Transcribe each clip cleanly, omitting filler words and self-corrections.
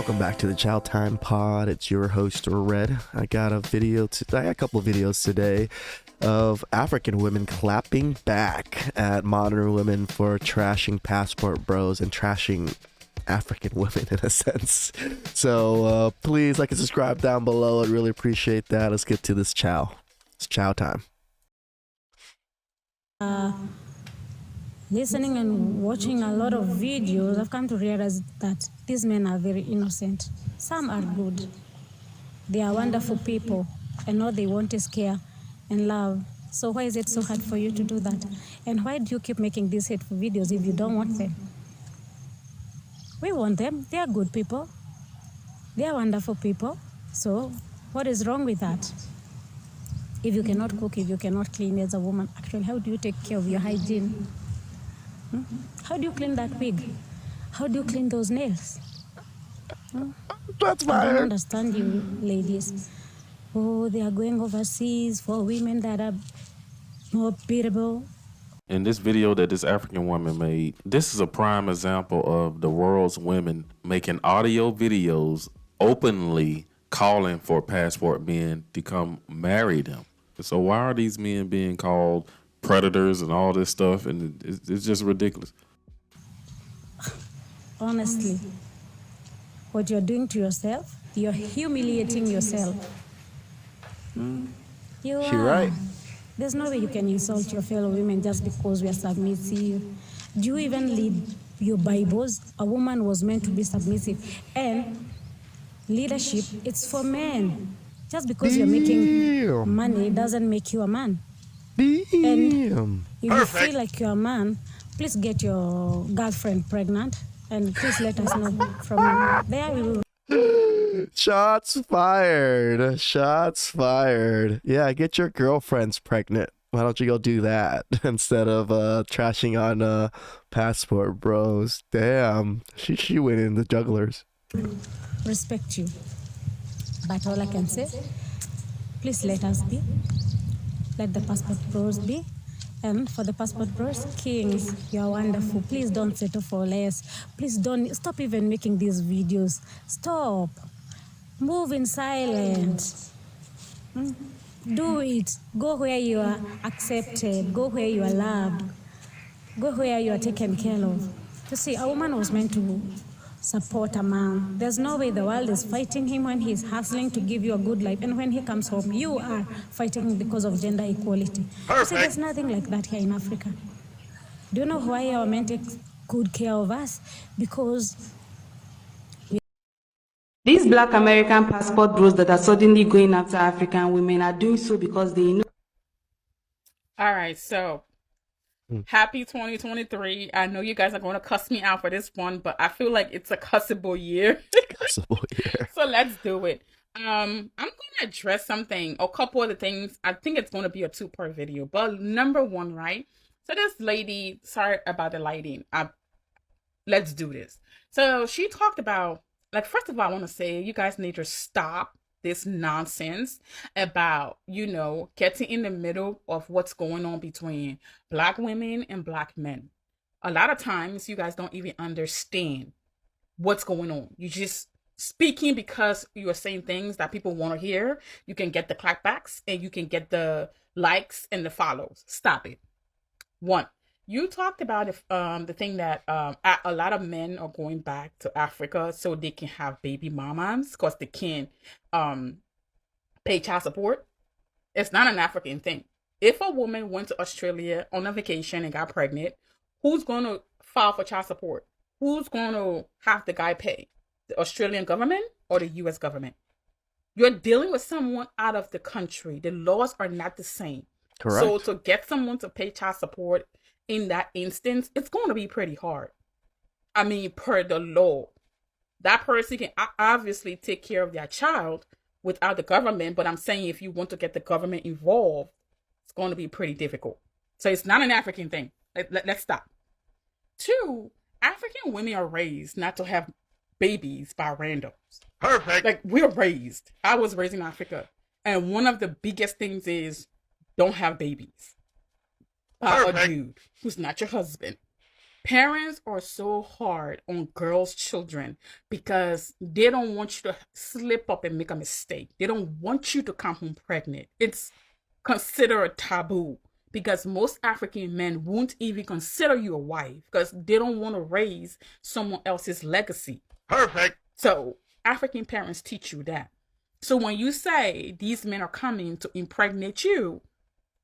Welcome back to the Chow Time Pod. It's your host, Red. I got a couple of videos today of African women clapping back at modern women for trashing Passport Bros and trashing African women in a sense. So please like and subscribe down below. I'd really appreciate that. Let's get to this chow. It's chow time. Listening and watching a lot of videos, I've come to realize that these men are very innocent. Some are good. They are wonderful people, and all they want is care and love. So why is it so hard for you to do that? And why do you keep making these hateful videos if you don't want them? We want them. They are good people. They are wonderful people. So what is wrong with that? If you cannot cook, if you cannot clean as a woman, actually, how do you take care of your hygiene? How do you clean that wig? How do you clean those nails? That's I don't understand you, ladies. Oh, they are going overseas for women that are more beatable. In this video that this African woman made, this is a prime example of the world's women making audio videos openly calling for passport men to come marry them. So why are these men being called predators and all this stuff? And it's just ridiculous. Honestly, what you're doing to yourself, you're humiliating yourself. You're right. There's no way you can insult your fellow women just because we are submissive. Do you even read your Bibles? A woman was meant to be submissive. And leadership, it's for men. Just because you're making money doesn't make you a man. And if you feel like you're a man, please get your girlfriend pregnant and please let us know. From there we will. Shots fired. Shots fired. Yeah, get your girlfriends pregnant. Why don't you go do that instead of trashing on Passport Bros? Damn, she went in the jugglers. Respect you. But all I can say, please let us be. Let the Passport Bros be. And for the Passport Bros, kings, you're wonderful. Please don't settle for less. Please don't stop even making these videos. Stop. Move in silence. Do it. Go where you are accepted. Go where you are loved. Go where you are taken care of. You see, a woman was meant to support a man. There's no way the world is fighting him when he's hustling to give you a good life. And when he comes home, you are fighting him because of gender equality. You see, there's nothing like that here in Africa. Do you know why our men take good care of us? Because these black American passport bros that are suddenly going after African women are doing so because they know. All right, so happy 2023. I know you guys are going to cuss me out for this one, but I feel like it's a cussable year. So let's do it. I'm going to address a couple of the things. I think it's going to be a two-part video, but number one, right? So this lady, sorry about the lighting. Let's do this. So she talked about, first of all, I want to say you guys need to stop this nonsense about, getting in the middle of what's going on between black women and black men. A lot of times you guys don't even understand what's going on. You just speaking because you are saying things that people want to hear. You can get the clapbacks and you can get the likes and the follows. Stop it. One, you talked about the thing that a lot of men are going back to Africa so they can have baby mamas because they can't pay child support. It's not an African thing. If a woman went to Australia on a vacation and got pregnant, who's going to file for child support? Who's going to have the guy pay? The Australian government or the US government? You're dealing with someone out of the country. The laws are not the same. Correct. So to get someone to pay child support in that instance, it's going to be pretty hard. I mean, per the law, that person can obviously take care of their child without the government. But I'm saying if you want to get the government involved, it's going to be pretty difficult. So it's not an African thing. Let's stop. Two, African women are raised not to have babies by randoms. Perfect. We're raised. I was raised in Africa. And one of the biggest things is don't have babies by a dude who's not your husband. Parents are so hard on girls' children because they don't want you to slip up and make a mistake. They don't want you to come home pregnant. It's considered a taboo because most African men won't even consider you a wife because they don't want to raise someone else's legacy. Perfect. So African parents teach you that. So when you say these men are coming to impregnate you,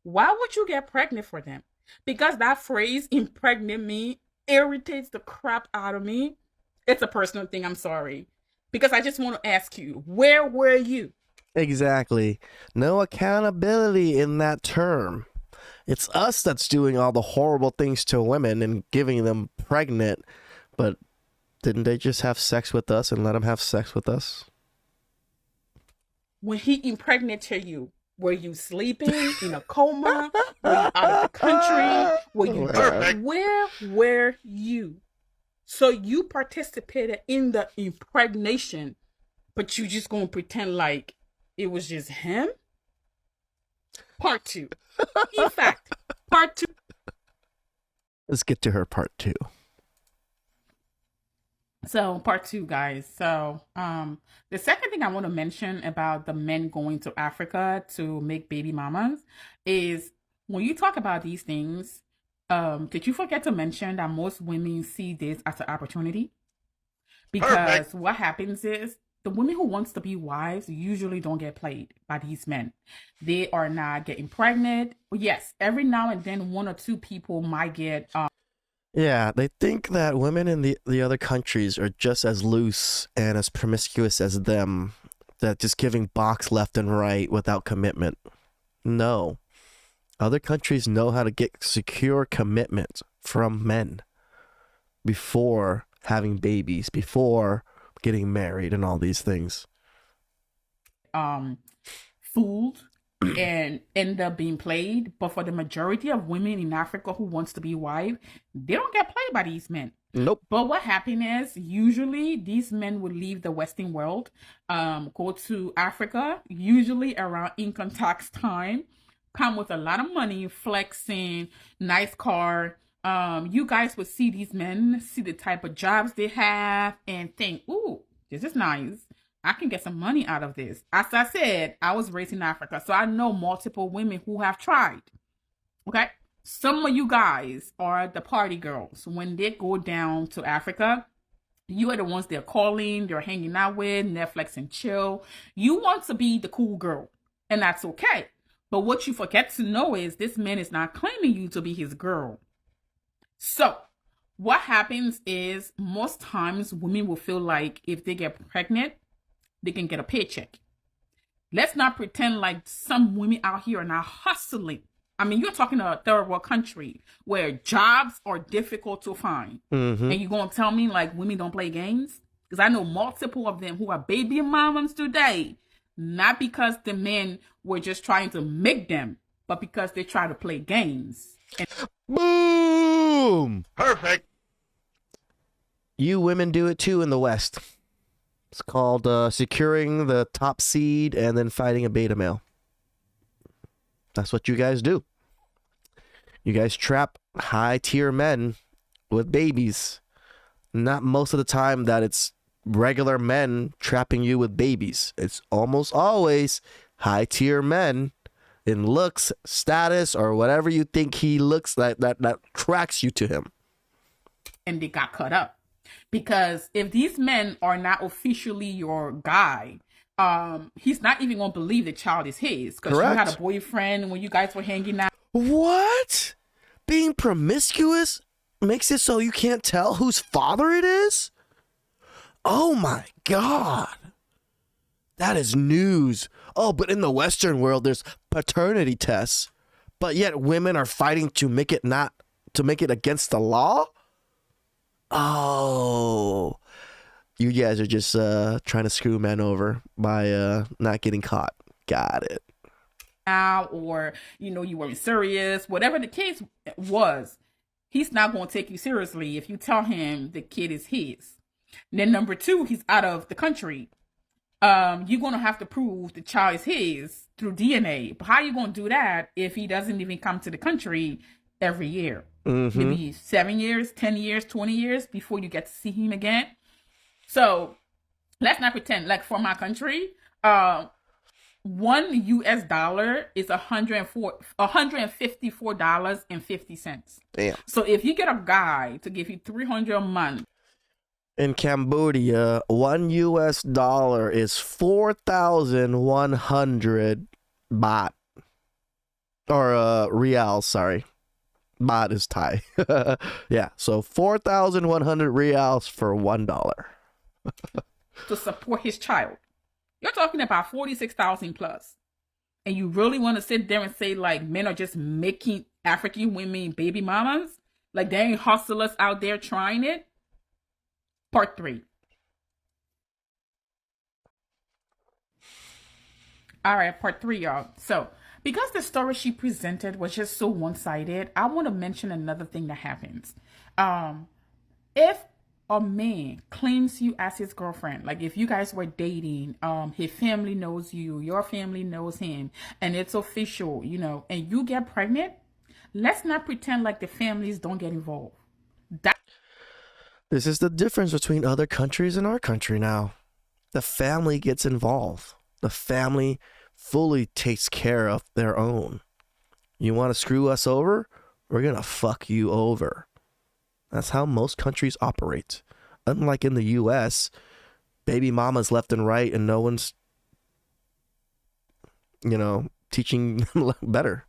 why would you get pregnant for them? Because that phrase, impregnate me, irritates the crap out of me. It's a personal thing, I'm sorry. Because I just want to ask you, where were you? Exactly. No accountability in that term. It's us that's doing all the horrible things to women and giving them pregnant. But didn't they just have sex with us and let them have sex with us? When he impregnated you, were you sleeping in a coma? Were you out of the country? Were you Perfect. Where were you? So you participated in the impregnation, but you just gonna pretend like it was just him? Part 2. In fact, part 2. Let's get to her part 2. So part 2, guys. So the second thing I want to mention about the men going to Africa to make baby mamas is when you talk about these things, did you forget to mention that most women see this as an opportunity? Because Perfect. what happens is the women who wants to be wives usually don't get played by these men. They are not getting pregnant. Yes, every now and then 1 or 2 people might get Yeah, they think that women in the other countries are just as loose and as promiscuous as them, that just giving box left and right without commitment. No. Other countries know how to get secure commitment from men before having babies, before getting married and all these things. fooled and end up being played. But for the majority of women in Africa who wants to be wife, they don't get played by these men. Nope. But what happened is usually these men would leave the Western world, go to Africa, usually around income tax time, come with a lot of money, flexing, nice car. You guys would see these men, see the type of jobs they have, and think, ooh, this is nice. I can get some money out of this. As I said, I was raised in Africa, so I know multiple women who have tried. Okay? Some of you guys are the party girls. When they go down to Africa, you are the ones they're calling, they're hanging out with, Netflix and chill. You want to be the cool girl, and that's okay. But what you forget to know is this man is not claiming you to be his girl. So, what happens is most times women will feel like if they get pregnant, they can get a paycheck. Let's not pretend like some women out here are not hustling. I mean, you're talking to a third world country where jobs are difficult to find. Mm-hmm. And you're going to tell me like women don't play games? Because I know multiple of them who are baby mamas today, not because the men were just trying to make them, but because they try to play games. And Boom! Perfect. You women do it too in the West. It's called securing the top seed and then fighting a beta male. That's what you guys do. You guys trap high tier men with babies. Not most of the time that it's regular men trapping you with babies. It's almost always high tier men in looks, status, or whatever you think he looks like that tracks you to him. And they got cut up. Because if these men are not officially your guy, he's not even going to believe the child is his. Because you had a boyfriend when you guys were hanging out. What? Being promiscuous makes it so you can't tell whose father it is? Oh my God. That is news. Oh, but in the Western world, there's paternity tests. But yet women are fighting to make it against the law? Oh, you guys are just trying to screw men over by not getting caught. Got it. Or, you weren't serious. Whatever the case was, he's not going to take you seriously if you tell him the kid is his. And then number 2, he's out of the country. You're going to have to prove the child is his through DNA. But how are you going to do that if he doesn't even come to the country every year? maybe 7 years, 10 years, 20 years before you get to see him again. So let's not pretend like for my country, $1 is $154.50. Damn. So if you get a guy to give you $300 a month. In Cambodia, $1 is 4,100 baht. Or reals, sorry. Baht is Thai. Yeah, so 4,100 reals for $1. To support his child. You're talking about 46,000 plus. And you really want to sit there and say, like, men are just making African women baby mamas? Like, there ain't hustlers out there trying it? Part 3. All right, part 3, y'all. So, because the story she presented was just so one-sided, I want to mention another thing that happens. If a man claims you as his girlfriend, like if you guys were dating, his family knows you, your family knows him, and it's official, you know, and you get pregnant, let's not pretend like the families don't get involved. This is the difference between other countries and our country now. The family gets involved. The family fully takes care of their own. You want to screw us over? We're going to fuck you over. That's how most countries operate. Unlike in the US, baby mamas left and right and no one's, you know, teaching them better.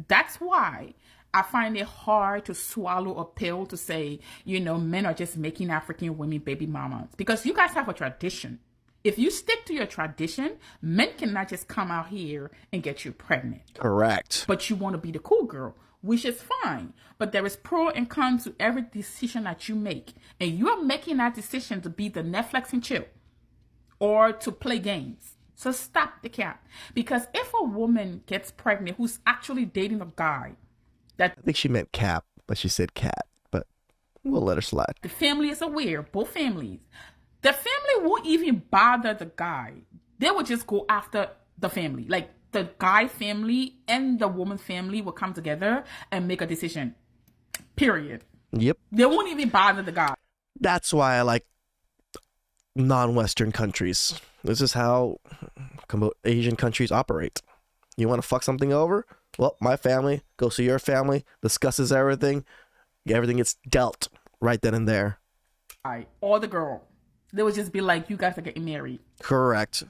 That's why I find it hard to swallow a pill to say, you know, men are just making African women baby mamas. Because you guys have a tradition. If you stick to your tradition, men cannot just come out here and get you pregnant. Correct. But you want to be the cool girl, which is fine. But there is pro and con to every decision that you make. And you are making that decision to be the Netflix and chill or to play games. So stop the cap. Because if a woman gets pregnant who's actually dating a guy that... I think she meant cap, but she said cat. But we'll let her slide. The family is aware, both families. The family won't even bother the guy. They will just go after the family. Like the guy family and the woman family will come together and make a decision. Period. Yep. They won't even bother the guy. That's why I like non-Western countries. This is how Asian countries operate. You want to fuck something over? Well, my family, go see your family, discusses everything. Everything gets dealt right then and there. Or the girl. They would just be like, you guys are getting married. Correct.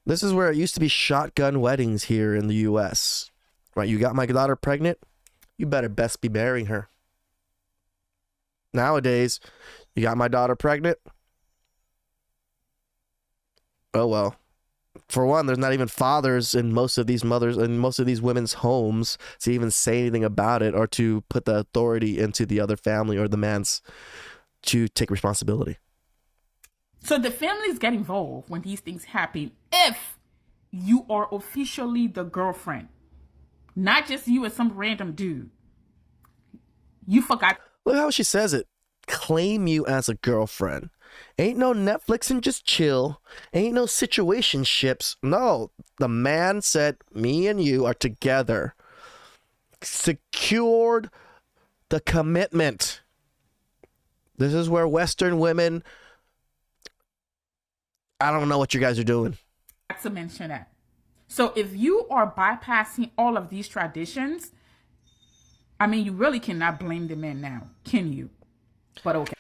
This is where it used to be shotgun weddings here in the U.S. Right? You got my daughter pregnant? You better best be marrying her. Nowadays, you got my daughter pregnant? Oh, well. For one, there's not even fathers in most of these mothers and most of these women's homes to even say anything about it or to put the authority into the other family or the man's to take responsibility. So the families get involved when these things happen if you are officially the girlfriend. Not just you and some random dude. You forgot. Look how she says it. Claim you as a girlfriend. Ain't no Netflix and just chill. Ain't no situationships. No, the man said me and you are together. Secured the commitment. This is where Western women... I don't know what you guys are doing. To mention that. So if you are bypassing all of these traditions, I mean, you really cannot blame the men now, can you? But okay.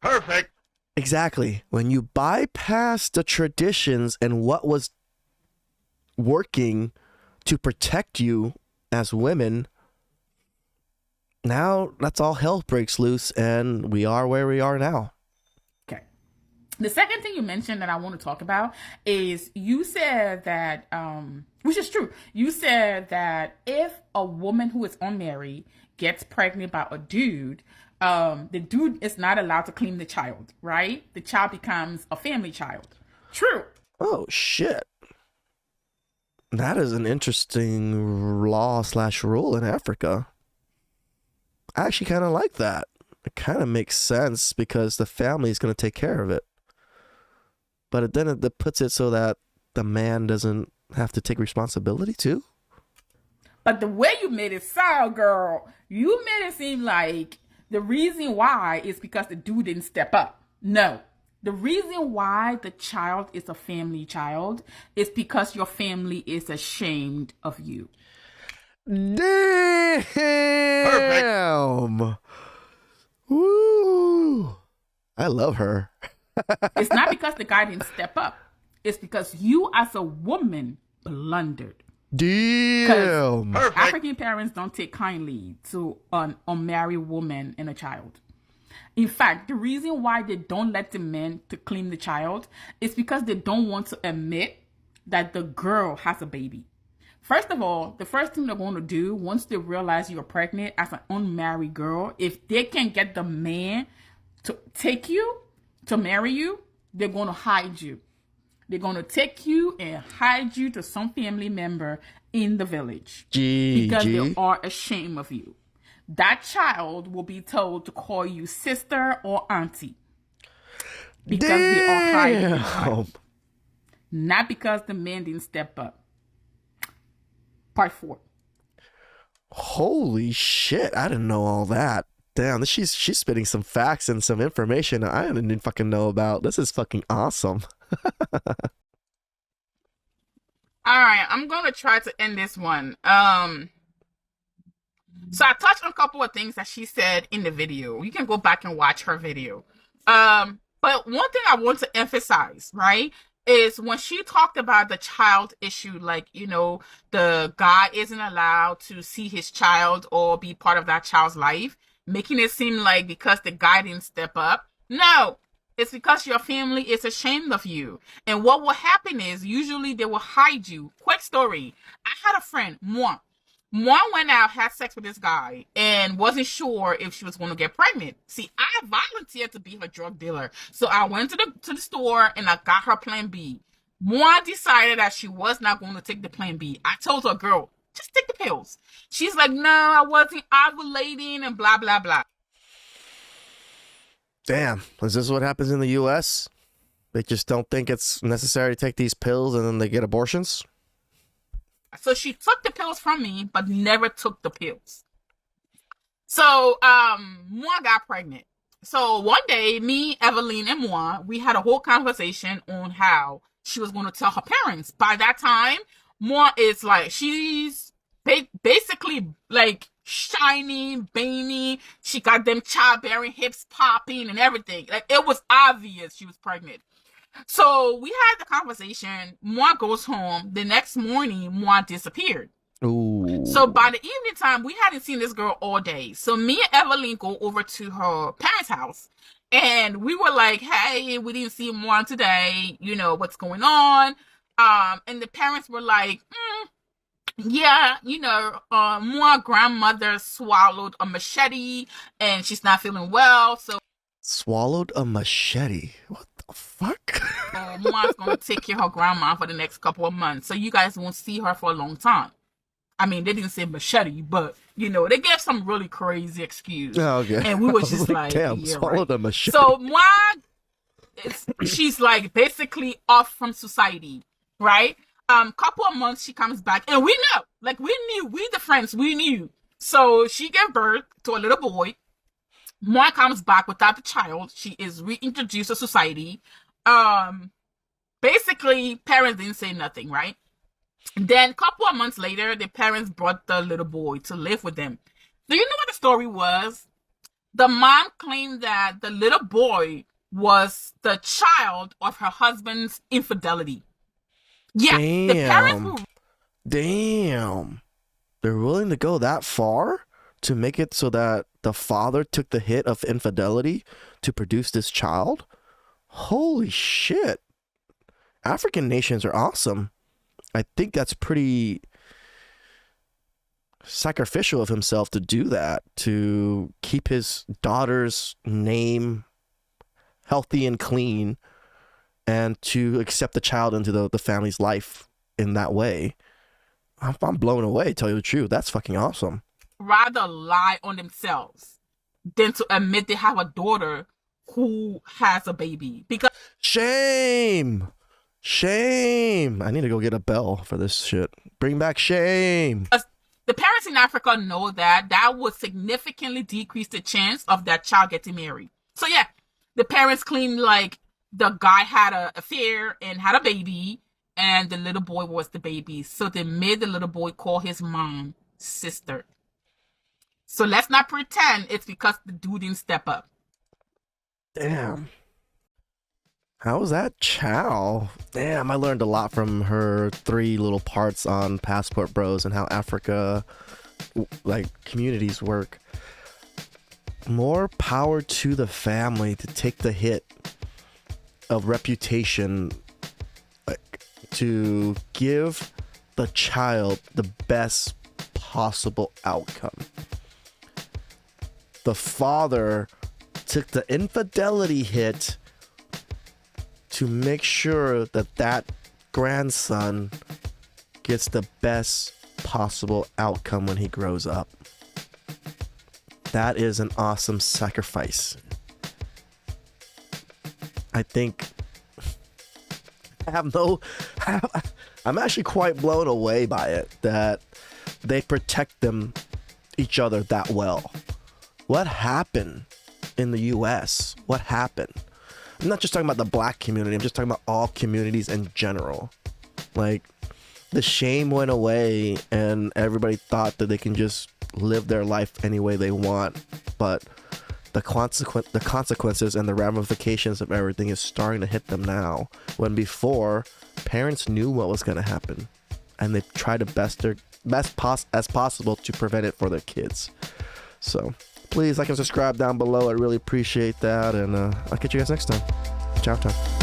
Perfect. Exactly. When you bypass the traditions and what was working to protect you as women, now that's all hell breaks loose and we are where we are now. The second thing you mentioned that I want to talk about is you said that, which is true. You said that if a woman who is unmarried gets pregnant by a dude, the dude is not allowed to claim the child, right? The child becomes a family child. True. Oh, shit. That is an interesting law/rule in Africa. I actually kind of like that. It kind of makes sense because the family is going to take care of it. But then it puts it so that the man doesn't have to take responsibility too. But the way you made it sound, girl, you made it seem like the reason why is because the dude didn't step up. No. The reason why the child is a family child is because your family is ashamed of you. Damn. Perfect. Woo. I love her. It's not because the guy didn't step up. It's because you as a woman blundered. Damn. African parents don't take kindly to an unmarried woman and a child. In fact, the reason why they don't let the men to claim the child is because they don't want to admit that the girl has a baby. First of all, the first thing they're going to do once they realize you're pregnant as an unmarried girl, if they can get the man to take you, to marry you, they're going to hide you. They're going to take you and hide you to some family member in the village because they are ashamed of you. That child will be told to call you sister or auntie because they are hiding the child. Not because the man didn't step up. Part 4. Holy shit, I didn't know all that. Damn, she's spitting some facts and some information I didn't fucking know about. This is fucking awesome. All right, I'm going to try to end this one. So I touched on a couple of things that she said in the video. You can go back and watch her video. But one thing I want to emphasize, right, is when she talked about the child issue, like, you know, the guy isn't allowed to see his child or be part of that child's life, making it seem like because the guy didn't step up. No, it's because your family is ashamed of you. And what will happen is usually they will hide you. Quick story. I had a friend, Moi went out, had sex with this guy, and wasn't sure if she was going to get pregnant. See, I volunteered to be her drug dealer. So I went to the store and I got her plan B. Moi decided that she was not going to take the plan B. I told her, girl, just take the pills. She's like, no, I wasn't ovulating and blah, blah, blah. Damn, is this what happens in the U.S.? They just don't think it's necessary to take these pills and then they get abortions? So she took the pills from me, but never took the pills. So, Moi got pregnant. So one day, me, Evelyn, and Moi, we had a whole conversation on how she was going to tell her parents. By that time, Moi is like, she's basically like shiny, veiny. She got them childbearing hips popping and everything. Like, it was obvious she was pregnant. So we had the conversation. Moi goes home. The next morning, Moi disappeared. Ooh. So by the evening time, we hadn't seen this girl all day. So me and Evelyn go over to her parents' house. And we were like, hey, we didn't see Moi today. You know, what's going on? And the parents were like, yeah, you know, Moi grandmother swallowed a machete and she's not feeling well. So swallowed a machete? What the fuck? Moi's going to take care of her grandma for the next couple of months. So you guys won't see her for a long time. I mean, they didn't say machete, but, you know, they gave some really crazy excuse. Oh, okay. And we were just like, damn, yeah, swallowed right. a machete. So Moi, she's like basically off from society, right? Couple of months she comes back, and we know, like we knew, we the friends, we knew. So she gave birth to a little boy. Moi comes back without the child. She is reintroduced to society. Basically, parents didn't say nothing, right? Then a couple of months later, the parents brought the little boy to live with them. Do you know what the story was? The mom claimed that the little boy was the child of her husband's infidelity. Yeah, damn. The parents were... Damn. They're willing to go that far to make it so that the father took the hit of infidelity to produce this child? Holy shit. African nations are awesome. I think that's pretty sacrificial of himself to do that, to keep his daughter's name healthy and clean, and to accept the child into the family's life in that way. I'm blown away, to tell you the truth. That's fucking awesome. Rather lie on themselves than to admit they have a daughter who has a baby. Because shame! Shame! I need to go get a bell for this shit. Bring back shame. the parents in Africa know that would significantly decrease the chance of that child getting married. So yeah, the parents claim like the guy had an affair and had a baby, and the little boy was the baby. So they made the little boy call his mom sister. So let's not pretend it's because the dude didn't step up. Damn. How was that chow? Damn, I learned a lot from her 3 little parts on Passport Bros and how Africa, like, communities work. More power to the family to take the hit of reputation, like, to give the child the best possible outcome. The father took the infidelity hit to make sure that that grandson gets the best possible outcome when he grows up. That is an awesome sacrifice. I think I'm actually quite blown away by it that they protect each other that well. What happened in the US? What happened? I'm not just talking about the black community. I'm just talking about all communities in general. Like, the shame went away and everybody thought that they can just live their life any way they want. But the consequences and the ramifications of everything is starting to hit them now. When before, parents knew what was going to happen. And they tried to best as possible to prevent it for their kids. So please like and subscribe down below. I really appreciate that. And I'll catch you guys next time. Ciao, time.